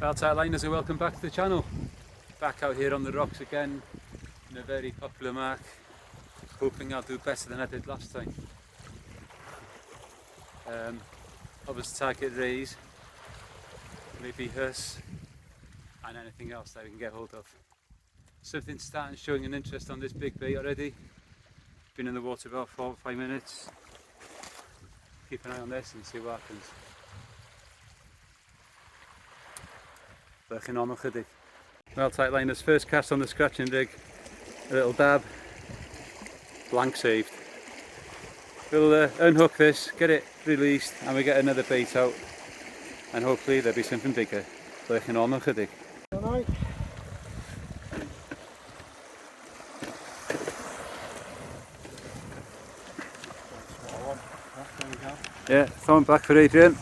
Well, Tightliners, and welcome back to the channel. Back out here on the rocks again in a very popular mark. Hoping I'll do better than I did last time. Obviously target rays, maybe huss, and anything else that we can get hold of. Something's starting showing an interest on this big bait already. Been in the water about 4 or 5 minutes. Keep an eye on this and see what happens. Working on my chydig. Well, Tightliners, first cast on the scratching rig, a little dab, blank saved. We'll unhook this, get it released, and we get another bait out, and hopefully there'll be something bigger. Working on my chydig. Alright. Yeah, throw back for Adrian.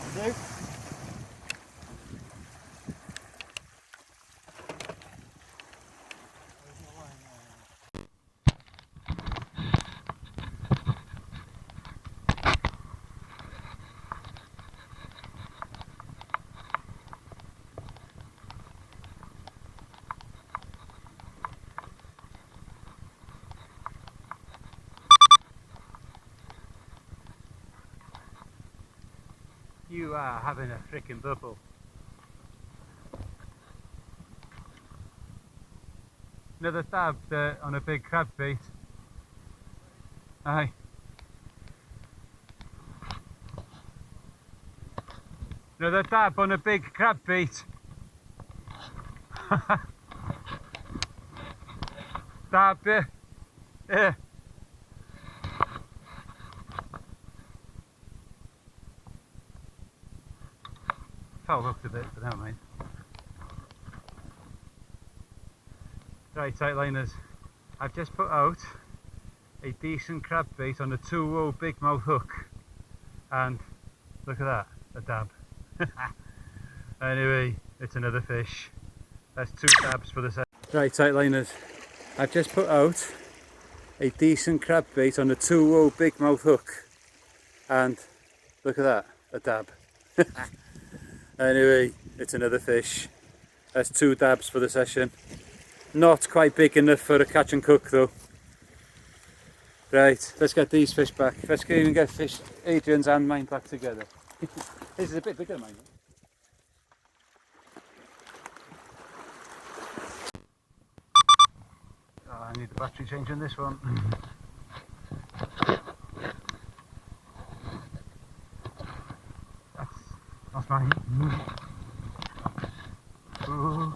You are having a freaking bubble. Another dab on a big crab bait. Aye. Another dab on a big crab bait. Dab, yeah. Yeah. Foul hooked a bit, but never mind. Right, Tightliners, I've just put out a decent crab bait on a 2-0 big mouth hook, and look at that, a dab. Anyway, it's another fish. That's 2 dabs for the set. Right, Tightliners, I've just put out a decent crab bait on a 2-0 big mouth hook, and look at that, a dab. Anyway, it's another fish. That's 2 dabs for the session. Not quite big enough for a catch and cook though. Right, let's get these fish back. Let's even get fish, Adrian's and mine back together. This is a bit bigger than mine. Oh, I need the battery change on this one. That's mine. Ooh.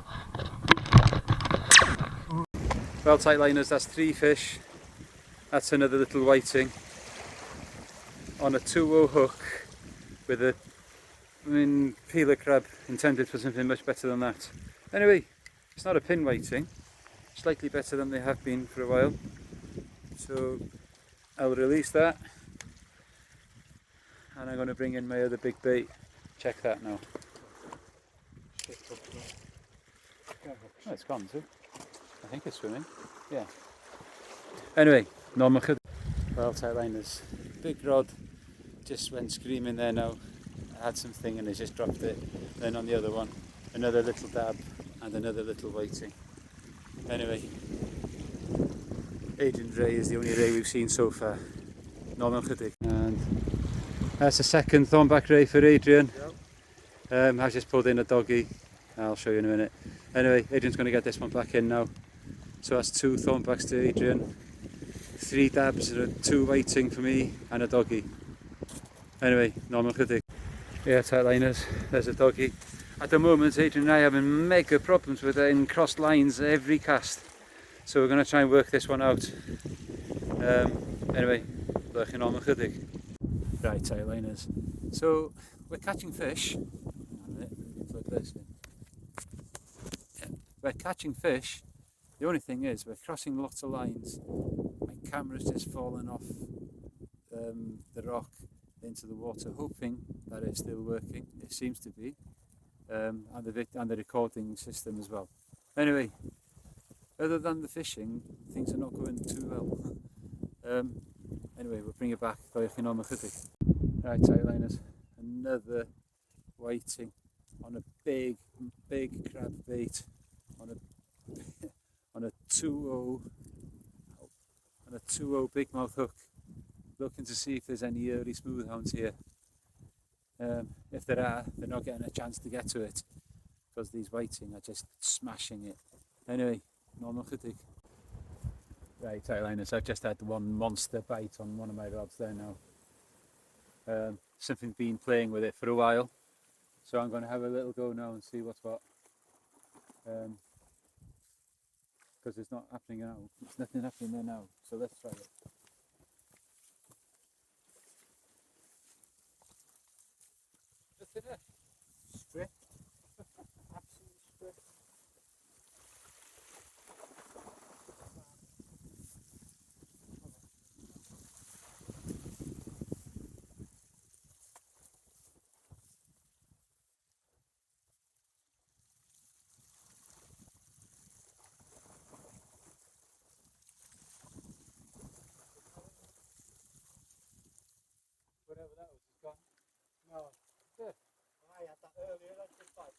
Well, Tightliners, that's 3 fish. That's another little whiting on a 2-0 hook with a peeler crab intended for something much better than that. Anyway, it's not a pin whiting, slightly better than they have been for a while. So I'll release that, and I'm going to bring in my other big bait. Check that now. Oh, it's gone too. I think it's swimming. Yeah. Anyway, normal. Well, Tightliners, big rod just went screaming there now. I had something and I just dropped it. Then on the other one, another little dab and another little whiting. Anyway, Adrian's ray is the only ray we've seen so far. Normal chydig. And that's a second thornback ray for Adrian. I've just pulled in a doggy. I'll show you in a minute. Anyway, Adrian's going to get this one back in now. So that's 2 thornbacks to Adrian, 3 dabs, 2 whiting for me, and a doggy. Anyway, normal chydig. Yeah, Tightliners, there's a doggy. At the moment, Adrian and I are having mega problems with it in crossed lines every cast. So we're going to try and work this one out. Anyway, working on my chydig. Right, Tightliners. So we're catching fish. Hang on a minute, let me plug this in. Yeah, we're catching fish. The only thing is, we're crossing lots of lines. My camera's just fallen off the rock into the water, hoping that it's still working. It seems to be, and the recording system as well. Anyway, other than the fishing, things are not going too well. Anyway, we'll bring it back. Right, Tightliners, another whiting on a big big crab bait on a on a 2-0 big mouth hook, looking to see if there's any early smoothhounds here. If there are, they're not getting a chance to get to it because these whiting are just smashing it. Anyway, normal chydig. Right, tightliners, I've just had one monster bite on one of my rods there now. Something's been playing with it for a while, so I'm going to have a little go now and see what's what. Because it's not happening now. There's nothing happening there now, so let's try it. Just in it. Strip. Absolute strip. Whatever that was, it's gone. No. Good. I had that earlier, that's just fine.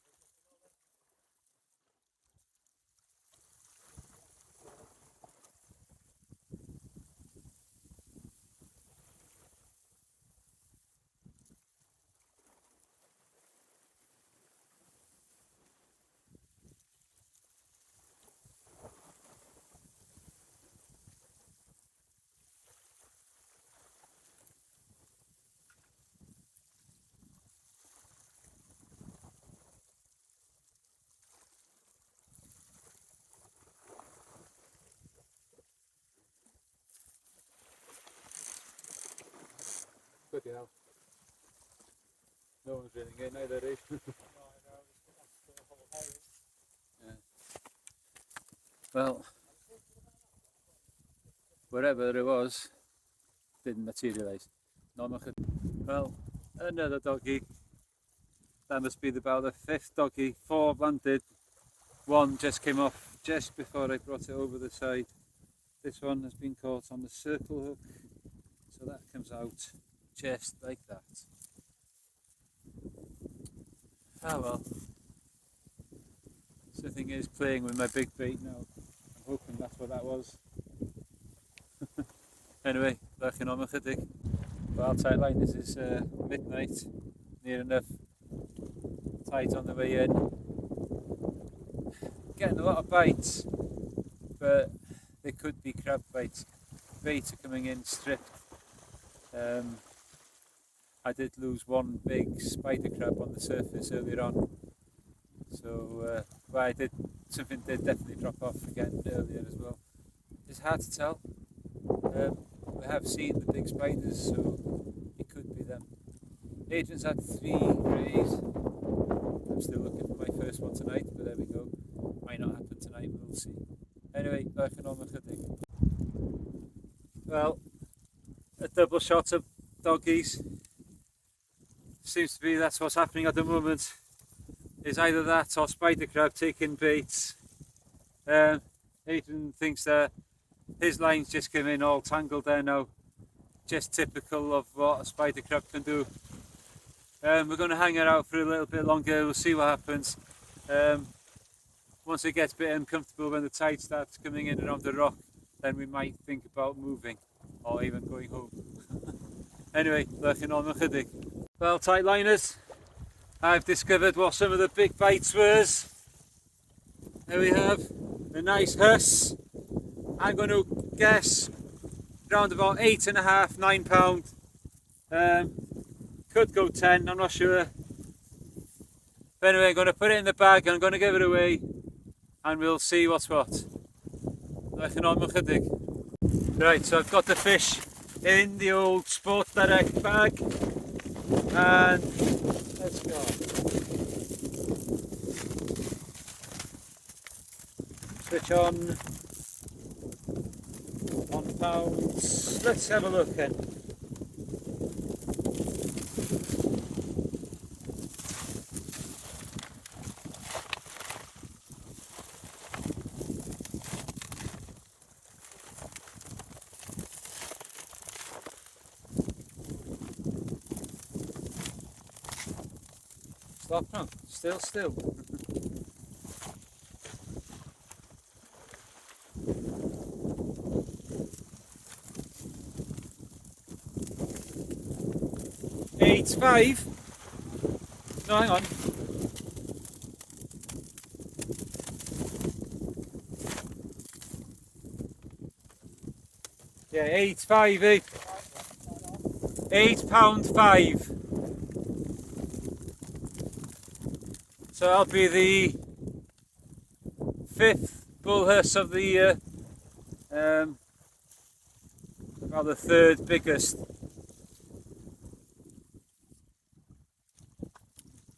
Good hell. No one's reading it, neither is. No, I know, that's the whole herring. Yeah. Well, whatever it was, didn't materialise. Well, another doggy. That must be about the 5th doggy. 4 landed. 1 just came off just before I brought it over the side. This one has been caught on the circle hook, so that comes out just like that. Ah well. So the thing is, playing with my big bait now. I'm hoping that's what that was. Anyway, working on my chydig. Well, tightline, this is midnight, near enough. Tide on the way in. Getting a lot of bites, but they could be crab bites. Bait are coming in stripped. I did lose one big spider crab on the surface earlier on, so but something did definitely drop off again earlier as well. It's hard to tell. We have seen the big spiders, so it could be them. Adrian's had 3 rays. I'm still looking for my first one tonight, but there we go. Might not happen tonight, we'll see. Anyway, working on my chydig. Well, a double shot of doggies. Seems to be that's what's happening at the moment. Is either that or spider crab taking baits. Adrian thinks that his lines just came in all tangled there now. Just typical of what a spider crab can do. We're going to hang it out for a little bit longer, we'll see what happens. Once it gets a bit uncomfortable, when the tide starts coming in around the rock, then we might think about moving or even going home. Anyway, working on the chydig. Well, tightliners, I've discovered what some of the big bites was. There we have a nice huss. I'm going to guess around about 8.5, 9 pound. Could go 10, I'm not sure. But anyway, I'm going to put it in the bag and I'm going to give it away and we'll see what's what. Working on my chydig. Right, so I've got the fish in the old Sport Direct bag and let's go. Switch on £1. Let's have a look then. Stop now, still. 8.5. No, hang on. Yeah, 8.5, eh? £8.5. So that'll be the 5th bull huss of the year. About the 3rd biggest.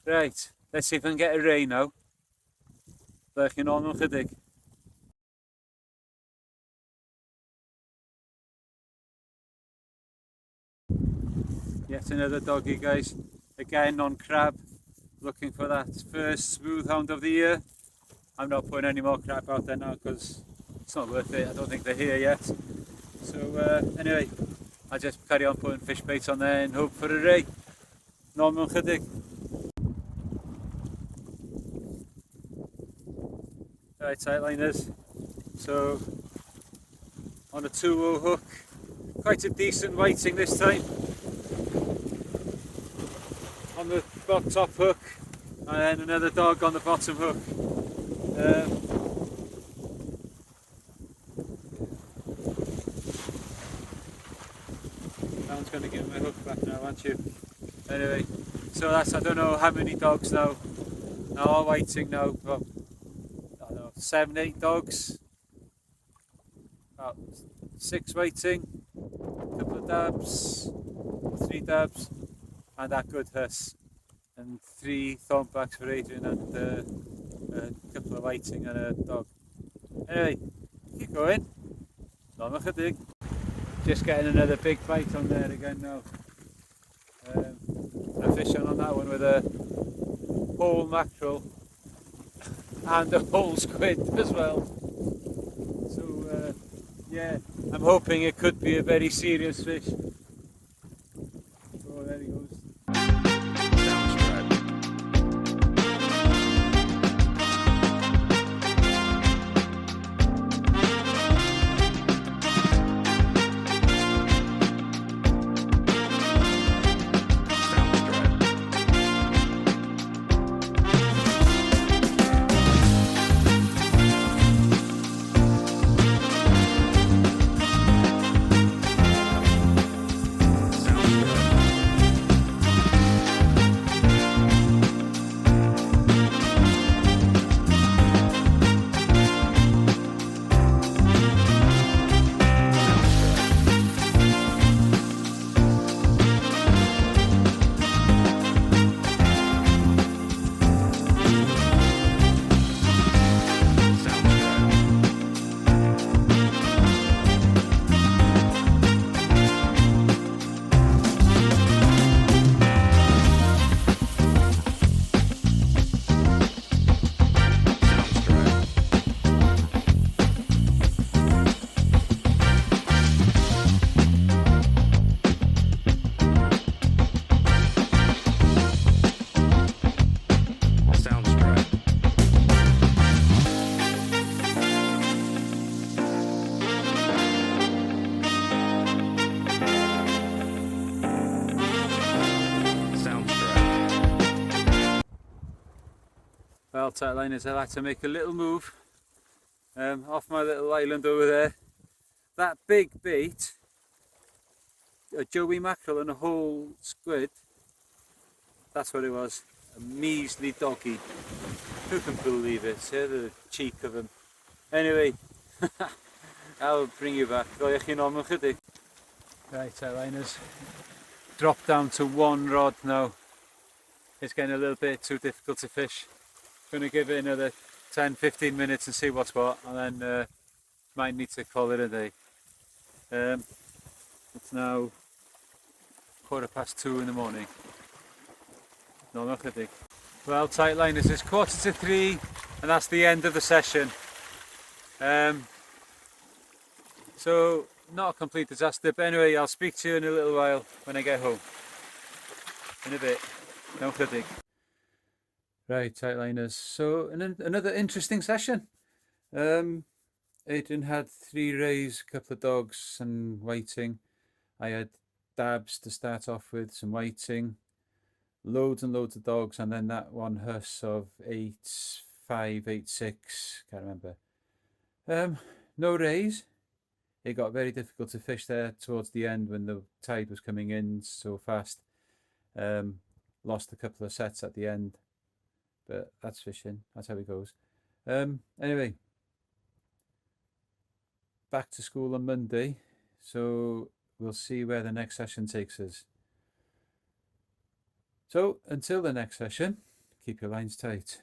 Right, let's see if I can get a ray now. Lurking on chydig. Yet another doggy, guys. Again on crab, looking for that first smooth hound of the year. I'm not putting any more crap out there now because it's not worth it. I don't think they're here yet. So anyway, I just carry on putting fish baits on there and hope for a ray. Normal chydig. Right, sightliners. So on a 2-0 hook, quite a decent whiting this time. On the top hook, and then another dog on the bottom hook. Someone's going to give my hook back now, aren't you? Anyway, so that's, I don't know how many dogs now are whiting now. Well, I don't know, 7, 8 dogs. About 6 whiting, a couple of dabs, 3 dabs, and that good huss. And 3 thornbacks for Adrian and a couple of whiting and a dog. Anyway, keep going. Normal chydig. Just getting another big bite on there again now. I'm fishing on that one with a whole mackerel and a whole squid as well. So yeah, I'm hoping it could be a very serious fish. Oh, there he goes. Well, tightliners, I've had to make a little move off my little island over there. That big bait, a joey mackerel and a whole squid, that's what it was. A measly doggy. Who can believe it? Yeah, the cheek of him. Anyway, I'll bring you back. Right, tightliners. Drop down to 1 rod now. It's getting a little bit too difficult to fish. Going to give it another 10-15 minutes and see what's what, and then might need to call it a day. It's now 2:15 in the morning. No, not a dig. Well, tightliners, it's 2:45 and that's the end of the session. So not a complete disaster, but anyway, I'll speak to you in a little while when I get home. In a bit. No dig. Right, tightliners. So another interesting session. Adrian had 3 rays, a couple of dogs and whiting. I had dabs to start off with, some whiting, loads and loads of dogs, and then that one huss of 8.5, 8.6, can't remember. No rays. It got very difficult to fish there towards the end when the tide was coming in so fast. Lost a couple of sets at the end, but that's fishing. That's how it goes. Anyway, back to school on Monday, so we'll see where the next session takes us. So until the next session, keep your lines tight.